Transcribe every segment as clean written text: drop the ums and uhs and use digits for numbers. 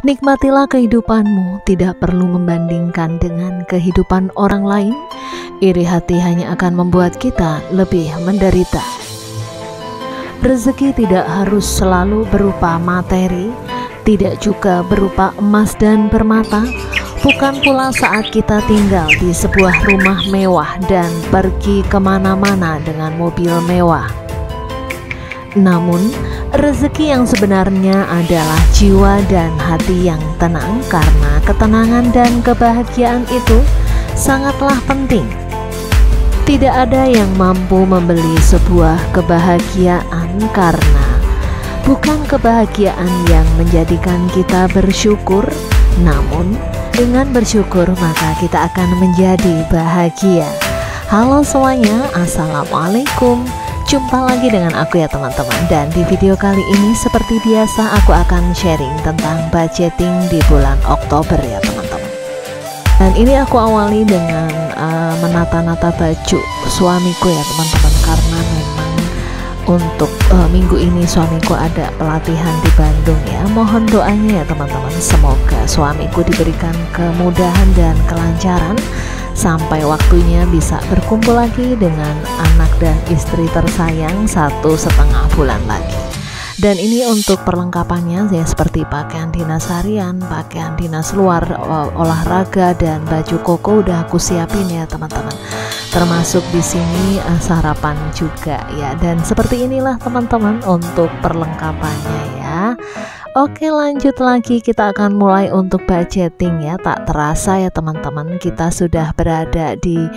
Nikmatilah kehidupanmu, tidak perlu membandingkan dengan kehidupan orang lain. Iri hati hanya akan membuat kita lebih menderita. Rezeki tidak harus selalu berupa materi, tidak juga berupa emas dan permata. Bukan pula saat kita tinggal di sebuah rumah mewah dan pergi kemana-mana dengan mobil mewah. Namun, rezeki yang sebenarnya adalah jiwa dan hati yang tenang, karena ketenangan dan kebahagiaan itu sangatlah penting. Tidak ada yang mampu membeli sebuah kebahagiaan, karena bukan kebahagiaan yang menjadikan kita bersyukur, namun dengan bersyukur maka kita akan menjadi bahagia. Halo semuanya, assalamualaikum. Jumpa lagi dengan aku ya teman-teman. Dan di video kali ini seperti biasa aku akan sharing tentang budgeting di bulan Oktober ya teman-teman. Dan ini aku awali dengan menata-nata baju suamiku ya teman-teman, karena memang untuk minggu ini suamiku ada pelatihan di Bandung ya. Mohon doanya ya teman-teman, semoga suamiku diberikan kemudahan dan kelancaran sampai waktunya bisa berkumpul lagi dengan anak dan istri tersayang 1,5 bulan lagi. Dan ini untuk perlengkapannya ya, seperti pakaian dinas harian, pakaian dinas luar, olahraga, dan baju koko udah aku siapin ya teman-teman. Termasuk di sini sarapan juga ya. Dan seperti inilah teman-teman untuk perlengkapannya ya. Oke, lanjut lagi, kita akan mulai untuk budgeting ya. Tak terasa ya teman-teman, kita sudah berada di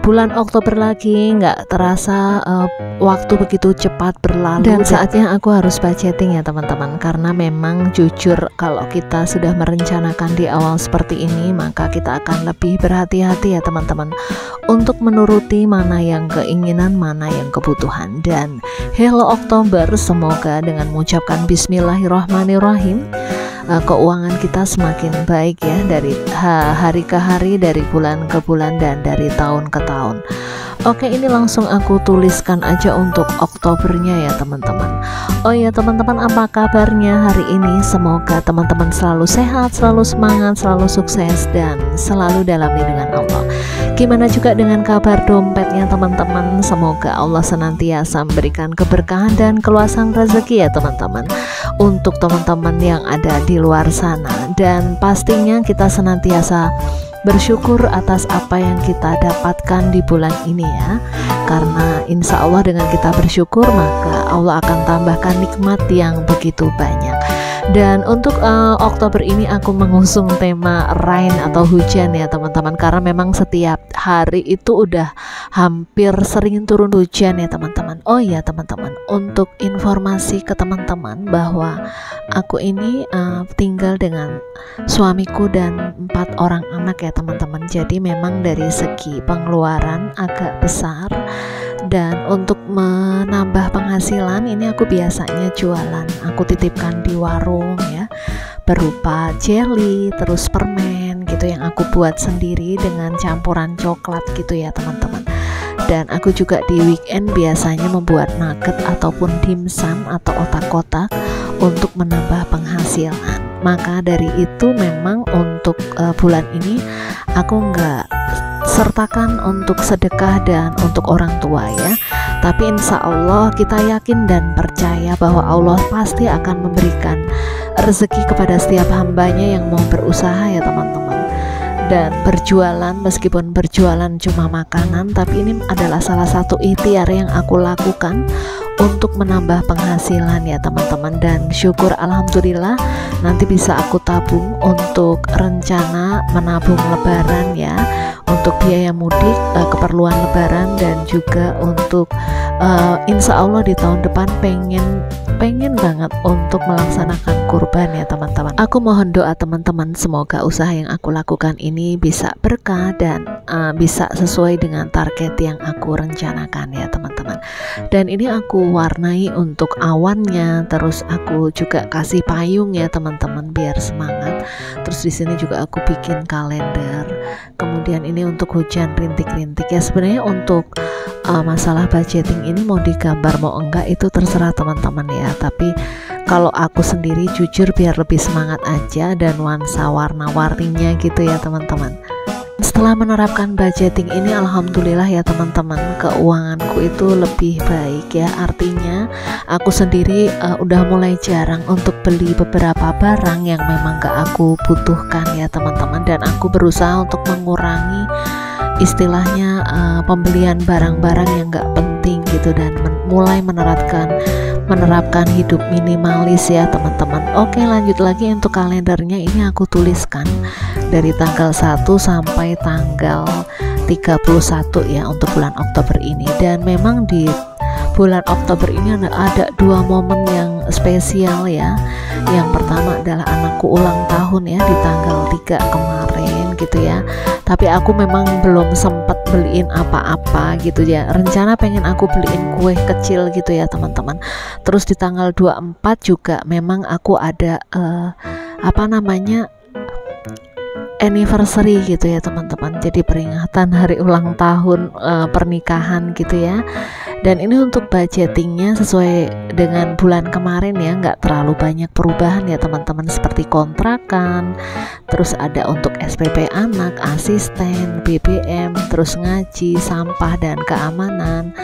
bulan Oktober lagi. Nggak terasa waktu begitu cepat berlalu, dan saatnya aku harus budgeting ya teman-teman. Karena memang jujur kalau kita sudah merencanakan di awal seperti ini, maka kita akan lebih berhati-hati ya teman-teman untuk menuruti mana yang keinginan, mana yang kebutuhan. Dan hello Oktober, semoga dengan mengucapkan Bismillahirrahmanirrahim keuangan kita semakin baik ya, dari hari ke hari, dari bulan ke bulan, dan dari tahun ke tahun. Oke, ini langsung aku tuliskan aja untuk Oktobernya ya teman-teman. Oh ya teman-teman, apa kabarnya hari ini? Semoga teman-teman selalu sehat, selalu semangat, selalu sukses, dan selalu dalam lindungan Allah. Gimana juga dengan kabar dompetnya teman-teman? Semoga Allah senantiasa memberikan keberkahan dan keluasan rezeki ya teman-teman untuk teman-teman yang ada di luar sana. Dan pastinya kita senantiasa bersyukur atas apa yang kita dapatkan di bulan ini ya, karena insya Allah dengan kita bersyukur maka Allah akan tambahkan nikmat yang begitu banyak. Dan untuk Oktober ini aku mengusung tema rain atau hujan ya teman-teman, karena memang setiap hari itu udah hampir sering turun hujan ya teman-teman. Oh ya teman-teman, untuk informasi ke teman-teman bahwa aku ini tinggal dengan suamiku dan 4 orang anak ya teman-teman. Jadi memang dari segi pengeluaran agak besar. Dan untuk menambah penghasilan ini aku biasanya jualan, aku titipkan di warung ya, berupa jelly, terus permen gitu yang aku buat sendiri dengan campuran coklat gitu ya teman-teman. Dan aku juga di weekend biasanya membuat nugget ataupun dimsum atau otak-otak untuk menambah penghasilan. Maka dari itu memang untuk bulan ini aku nggak sertakan untuk sedekah dan untuk orang tua ya. Tapi insya Allah kita yakin dan percaya bahwa Allah pasti akan memberikan rezeki kepada setiap hambanya yang mau berusaha ya teman-teman. Dan berjualan, meskipun berjualan cuma makanan, tapi ini adalah salah satu ikhtiar yang aku lakukan untuk menambah penghasilan ya teman-teman. Dan syukur alhamdulillah nanti bisa aku tabung untuk rencana menabung lebaran ya, untuk biaya mudik, keperluan lebaran, dan juga untuk insya Allah di tahun depan pengen banget untuk melaksanakan kurban ya teman-teman. Aku mohon doa teman-teman, semoga usaha yang aku lakukan ini bisa berkah dan bisa sesuai dengan target yang aku rencanakan ya teman-teman. Dan ini aku warnai untuk awannya, terus aku juga kasih payung ya teman-teman biar semangat. Terus di sini juga aku bikin kalender. Kemudian ini untuk hujan rintik-rintik ya. Sebenarnya untuk masalah budgeting ini mau digambar mau enggak itu terserah teman-teman ya, tapi kalau aku sendiri jujur biar lebih semangat aja dan nuansa warna-warninya gitu ya teman-teman. Setelah menerapkan budgeting ini, alhamdulillah ya teman-teman, keuanganku itu lebih baik ya. Artinya aku sendiri udah mulai jarang untuk beli beberapa barang yang memang gak aku butuhkan ya teman-teman, dan aku berusaha untuk mengurangi istilahnya pembelian barang-barang yang gak penting gitu, dan mulai menerapkan hidup minimalis ya teman-teman. Oke, lanjut lagi untuk kalendernya. Ini aku tuliskan dari tanggal 1 sampai tanggal 31 ya untuk bulan Oktober ini. Dan memang di bulan Oktober ini ada dua momen yang spesial ya. Yang pertama adalah anakku ulang tahun ya di tanggal 3 kemarin gitu ya. Tapi aku memang belum sempat beliin apa-apa gitu ya. Rencana pengen aku beliin kue kecil gitu ya teman-teman. Terus di tanggal 24 juga memang aku ada anniversary gitu ya teman-teman. Jadi peringatan hari ulang tahun pernikahan gitu ya. Dan ini untuk budgetingnya sesuai dengan bulan kemarin ya, nggak terlalu banyak perubahan ya teman-teman, seperti kontrakan, terus ada untuk SPP anak, asisten, BBM, terus ngaji, sampah dan keamanan,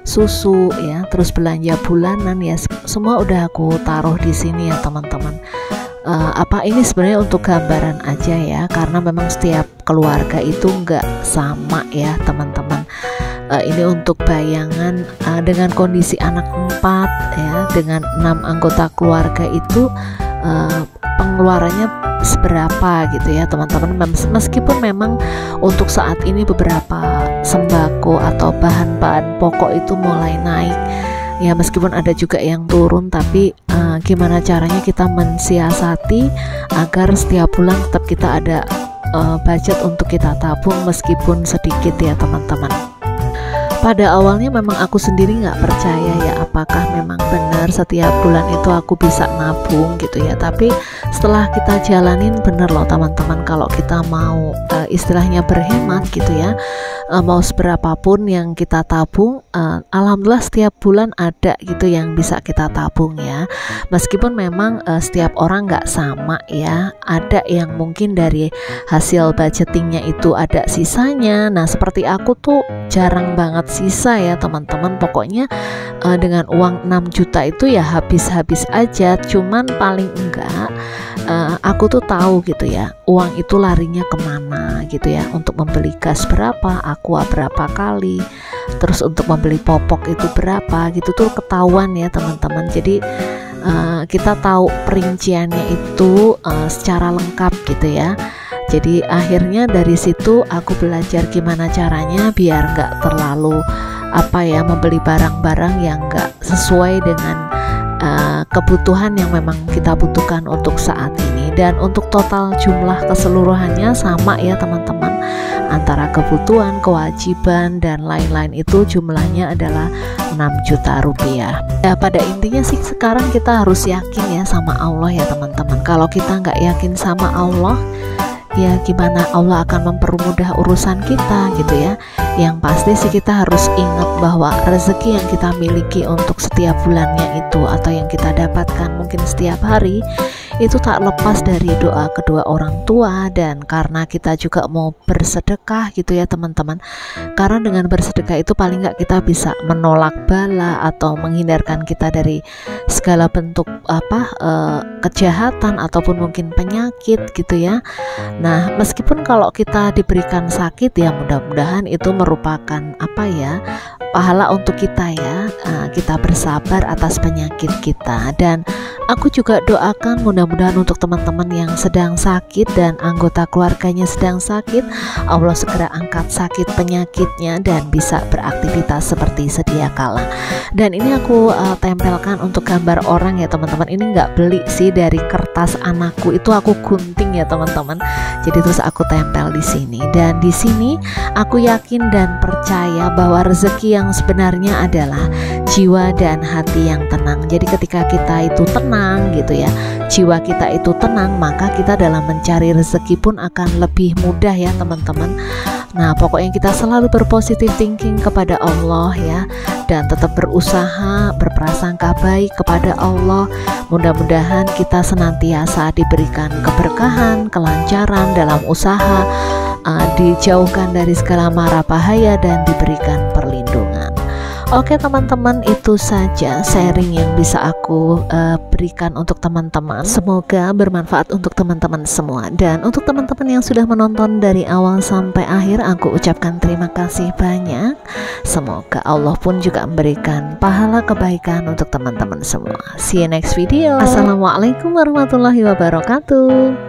susu ya, terus belanja bulanan ya, semua udah aku taruh di sini ya teman-teman. Ini sebenarnya untuk gambaran aja ya, karena memang setiap keluarga itu nggak sama ya teman-teman. Ini untuk bayangan dengan kondisi anak 4 ya, dengan 6 anggota keluarga itu pengeluarannya seberapa gitu ya teman-teman. Meskipun memang untuk saat ini beberapa sembako atau bahan-bahan pokok itu mulai naik ya, meskipun ada juga yang turun, tapi gimana caranya kita mensiasati agar setiap bulan tetap kita ada budget untuk kita tabung meskipun sedikit ya teman-teman. Pada awalnya memang aku sendiri nggak percaya ya, apakah memang benar setiap bulan itu aku bisa nabung gitu ya. Tapi setelah kita jalanin, bener loh teman-teman, kalau kita mau istilahnya berhemat gitu ya, mau seberapapun yang kita tabung, alhamdulillah setiap bulan ada gitu yang bisa kita tabung ya. Meskipun memang setiap orang nggak sama ya, ada yang mungkin dari hasil budgetingnya itu ada sisanya. Nah seperti aku tuh jarang banget sisa ya teman-teman. Pokoknya dengan uang 6 juta itu ya habis-habis aja. Cuman paling enggak aku tuh tahu gitu ya, uang itu larinya kemana gitu ya. Untuk membeli gas berapa, aqua berapa kali, terus untuk membeli popok itu berapa gitu tuh ketahuan ya teman-teman. Jadi kita tahu perinciannya itu secara lengkap gitu ya. Jadi akhirnya dari situ aku belajar gimana caranya biar nggak terlalu membeli barang-barang yang nggak sesuai dengan kebutuhan yang memang kita butuhkan untuk saat ini. Dan untuk total jumlah keseluruhannya sama ya teman-teman, antara kebutuhan, kewajiban dan lain-lain itu jumlahnya adalah 6 juta rupiah. Ya pada intinya sih sekarang kita harus yakin ya sama Allah ya teman-teman. Kalau kita nggak yakin sama Allah, ya gimana Allah akan mempermudah urusan kita gitu ya. Yang pasti sih kita harus ingat bahwa rezeki yang kita miliki untuk setiap bulannya itu, atau yang kita dapatkan mungkin setiap hari, itu tak lepas dari doa kedua orang tua. Dan karena kita juga mau bersedekah gitu ya teman-teman, karena dengan bersedekah itu paling nggak kita bisa menolak bala atau menghindarkan kita dari segala bentuk kejahatan ataupun mungkin penyakit gitu ya. Nah meskipun kalau kita diberikan sakit ya, mudah-mudahan itu merupakan pahala untuk kita ya. Kita bersabar atas penyakit kita. Dan aku juga doakan mudah-mudahan untuk teman-teman yang sedang sakit dan anggota keluarganya sedang sakit, Allah segera angkat sakit penyakitnya dan bisa beraktivitas seperti sedia kala. Dan ini aku tempelkan untuk gambar orang ya teman-teman. Ini nggak beli sih, dari kertas anakku itu aku gunting samping ya teman-teman. Jadi terus aku tempel di sini, dan di sini aku yakin dan percaya bahwa rezeki yang sebenarnya adalah jiwa dan hati yang tenang. Jadi ketika kita itu tenang gitu ya, jiwa kita itu tenang, maka kita dalam mencari rezeki pun akan lebih mudah ya teman-teman. Nah, pokoknya kita selalu berpositif thinking kepada Allah ya, dan tetap berusaha berprasangka baik kepada Allah. Mudah-mudahan kita senantiasa diberikan keberkahan, kelancaran dalam usaha, dijauhkan dari segala mara bahaya dan diberikan perlindungan. Oke teman-teman, itu saja sharing yang bisa aku berikan untuk teman-teman. Semoga bermanfaat untuk teman-teman semua. Dan untuk teman-teman yang sudah menonton dari awal sampai akhir, aku ucapkan terima kasih banyak. Semoga Allah pun juga memberikan pahala kebaikan untuk teman-teman semua. See you next video. Assalamualaikum warahmatullahi wabarakatuh.